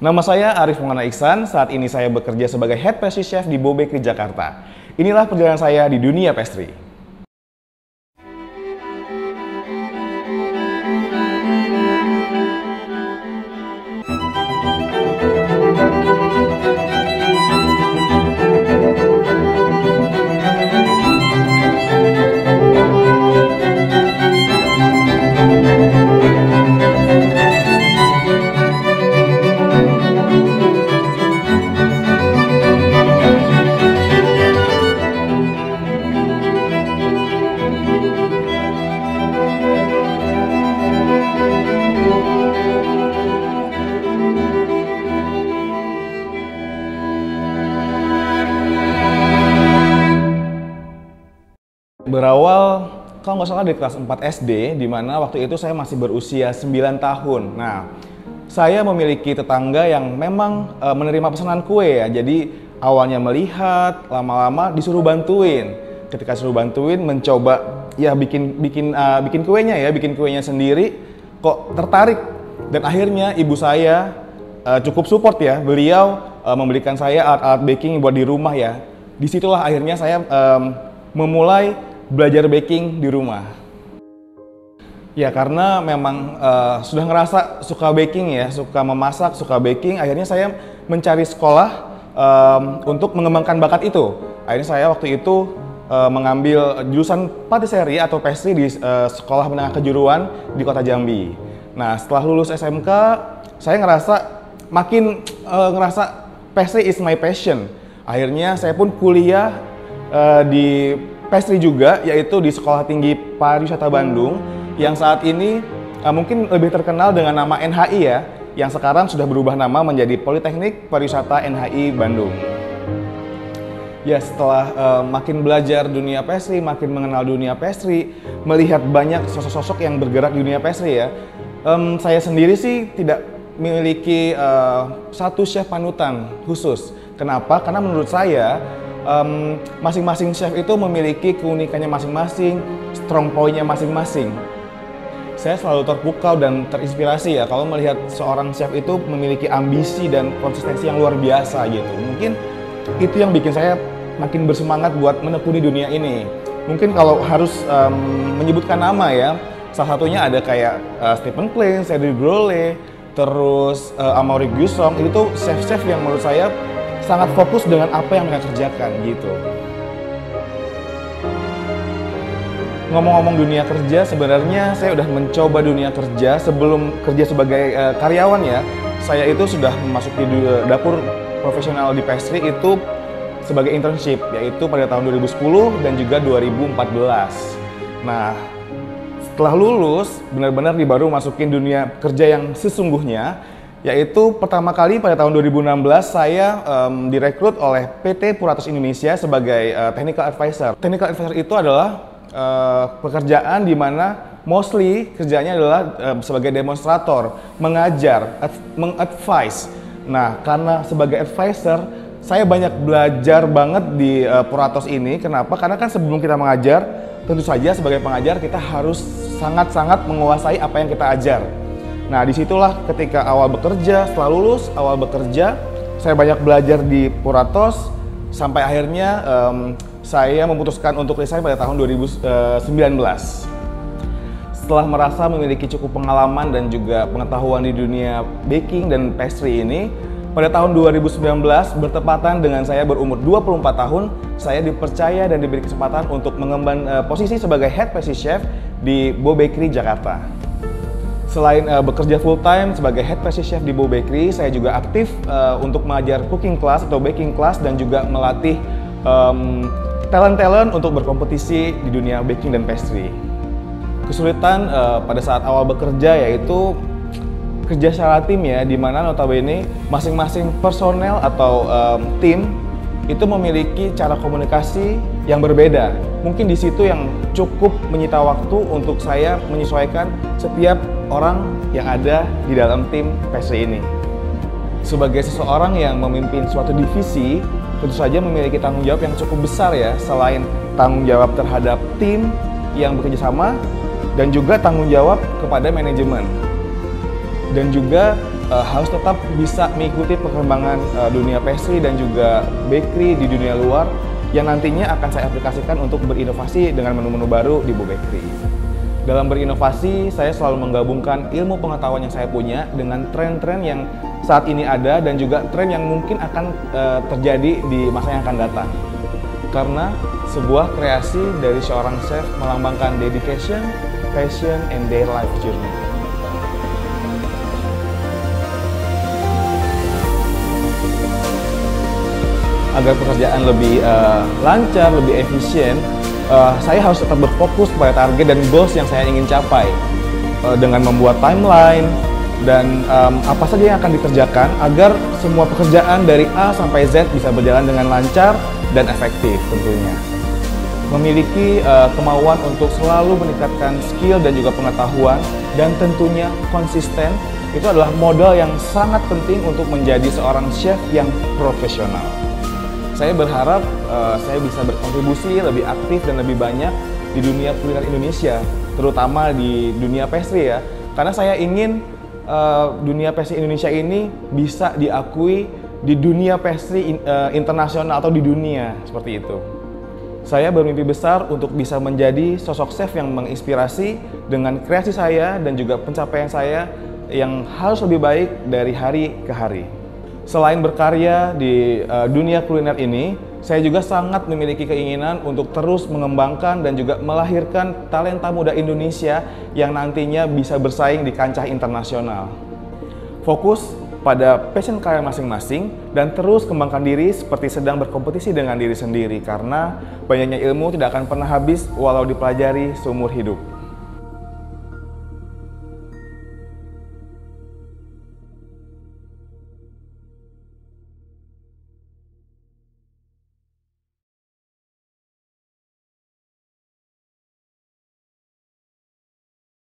Nama saya Arif Maulana Ihsan, saat ini saya bekerja sebagai Head Pastry Chef di Bo Bakery Jakarta. Inilah perjalanan saya di dunia pastry. Berawal, kalau nggak salah di kelas 4 SD, di mana waktu itu saya masih berusia 9 tahun. Nah, saya memiliki tetangga yang memang menerima pesanan kue ya. Jadi awalnya melihat, lama-lama disuruh bantuin. Ketika disuruh bantuin, mencoba ya bikin kuenya sendiri, kok tertarik. Dan akhirnya ibu saya cukup support ya. Beliau memberikan saya alat-alat baking buat di rumah ya. Disitulah akhirnya saya memulai belajar baking di rumah. Ya karena memang sudah ngerasa suka baking ya, suka memasak, suka baking, akhirnya saya mencari sekolah untuk mengembangkan bakat itu. Akhirnya saya waktu itu mengambil jurusan patisserie atau pastry di sekolah menengah kejuruan di Kota Jambi. Nah setelah lulus SMK, saya makin ngerasa pastry is my passion. Akhirnya saya pun kuliah di pastry juga, yaitu di Sekolah Tinggi Pariwisata Bandung yang saat ini mungkin lebih terkenal dengan nama NHI ya, yang sekarang sudah berubah nama menjadi Politeknik Pariwisata NHI Bandung. Ya setelah makin belajar dunia pastry, makin mengenal dunia pastry, melihat banyak sosok-sosok yang bergerak di dunia pastry ya, saya sendiri sih tidak memiliki satu chef panutan khusus. Kenapa? Karena menurut saya masing-masing chef itu memiliki keunikannya masing-masing, strong point-nya masing-masing. Saya selalu terpukau dan terinspirasi ya kalau melihat seorang chef itu memiliki ambisi dan konsistensi yang luar biasa gitu. Mungkin itu yang bikin saya makin bersemangat buat menekuni dunia ini. Mungkin kalau harus menyebutkan nama ya, salah satunya ada kayak Stephen Klein, Cedric Grolet, terus Amaury Gusong. Itu tuh chef-chef yang menurut saya sangat fokus dengan apa yang mereka kerjakan gitu. Ngomong-ngomong dunia kerja, sebenarnya saya udah mencoba dunia kerja sebelum kerja sebagai karyawan ya. Saya itu sudah memasuki dapur profesional di pastry itu sebagai internship, yaitu pada tahun 2010 dan juga 2014. Nah, setelah lulus, benar-benar baru masukin dunia kerja yang sesungguhnya, yaitu pertama kali pada tahun 2016 saya direkrut oleh PT Puratos Indonesia sebagai technical advisor. Technical advisor itu adalah pekerjaan di mana mostly kerjanya adalah sebagai demonstrator, mengajar, mengadvise. Nah, karena sebagai advisor, saya banyak belajar banget di Puratos ini. Kenapa? Karena kan sebelum kita mengajar, tentu saja sebagai pengajar kita harus sangat-sangat menguasai apa yang kita ajar. Nah disitulah ketika awal bekerja, setelah lulus, awal bekerja, saya banyak belajar di Puratos, sampai akhirnya saya memutuskan untuk resign pada tahun 2019. Setelah merasa memiliki cukup pengalaman dan juga pengetahuan di dunia baking dan pastry ini, pada tahun 2019 bertepatan dengan saya berumur 24 tahun, saya dipercaya dan diberi kesempatan untuk mengemban posisi sebagai Head Pastry Chef di Bo Bakery Jakarta. Selain bekerja full time sebagai Head Pastry Chef di Bo Bakery, saya juga aktif untuk mengajar cooking class atau baking class dan juga melatih talent-talent untuk berkompetisi di dunia baking dan pastry. Kesulitan pada saat awal bekerja yaitu kerja secara tim ya, di mana notabene masing-masing personel atau tim itu memiliki cara komunikasi yang berbeda. Mungkin di situ yang cukup menyita waktu untuk saya menyesuaikan setiap orang yang ada di dalam tim pastry ini. Sebagai seseorang yang memimpin suatu divisi, tentu saja memiliki tanggung jawab yang cukup besar ya, selain tanggung jawab terhadap tim yang bekerja sama dan juga tanggung jawab kepada manajemen. Dan juga harus tetap bisa mengikuti perkembangan dunia pastry dan juga bakery di dunia luar yang nantinya akan saya aplikasikan untuk berinovasi dengan menu-menu baru di Bu Bakery. Dalam berinovasi, saya selalu menggabungkan ilmu pengetahuan yang saya punya dengan tren-tren yang saat ini ada dan juga tren yang mungkin akan terjadi di masa yang akan datang. Karena sebuah kreasi dari seorang chef melambangkan dedication, passion, and their life journey. Agar pekerjaan lebih lancar, lebih efisien, saya harus tetap berfokus pada target dan goals yang saya ingin capai dengan membuat timeline dan apa saja yang akan dikerjakan agar semua pekerjaan dari A sampai Z bisa berjalan dengan lancar dan efektif tentunya. Memiliki kemauan untuk selalu meningkatkan skill dan juga pengetahuan dan tentunya konsisten itu adalah modal yang sangat penting untuk menjadi seorang chef yang profesional. Saya berharap saya bisa berkontribusi lebih aktif dan lebih banyak di dunia kuliner Indonesia, terutama di dunia pastry ya. Karena saya ingin dunia pastry Indonesia ini bisa diakui di dunia pastry internasional atau di dunia seperti itu. Saya bermimpi besar untuk bisa menjadi sosok chef yang menginspirasi dengan kreasi saya dan juga pencapaian saya yang harus lebih baik dari hari ke hari. Selain berkarya di dunia kuliner ini, saya juga sangat memiliki keinginan untuk terus mengembangkan dan juga melahirkan talenta muda Indonesia yang nantinya bisa bersaing di kancah internasional. Fokus pada passion kalian masing-masing dan terus kembangkan diri seperti sedang berkompetisi dengan diri sendiri karena banyaknya ilmu tidak akan pernah habis walau dipelajari seumur hidup.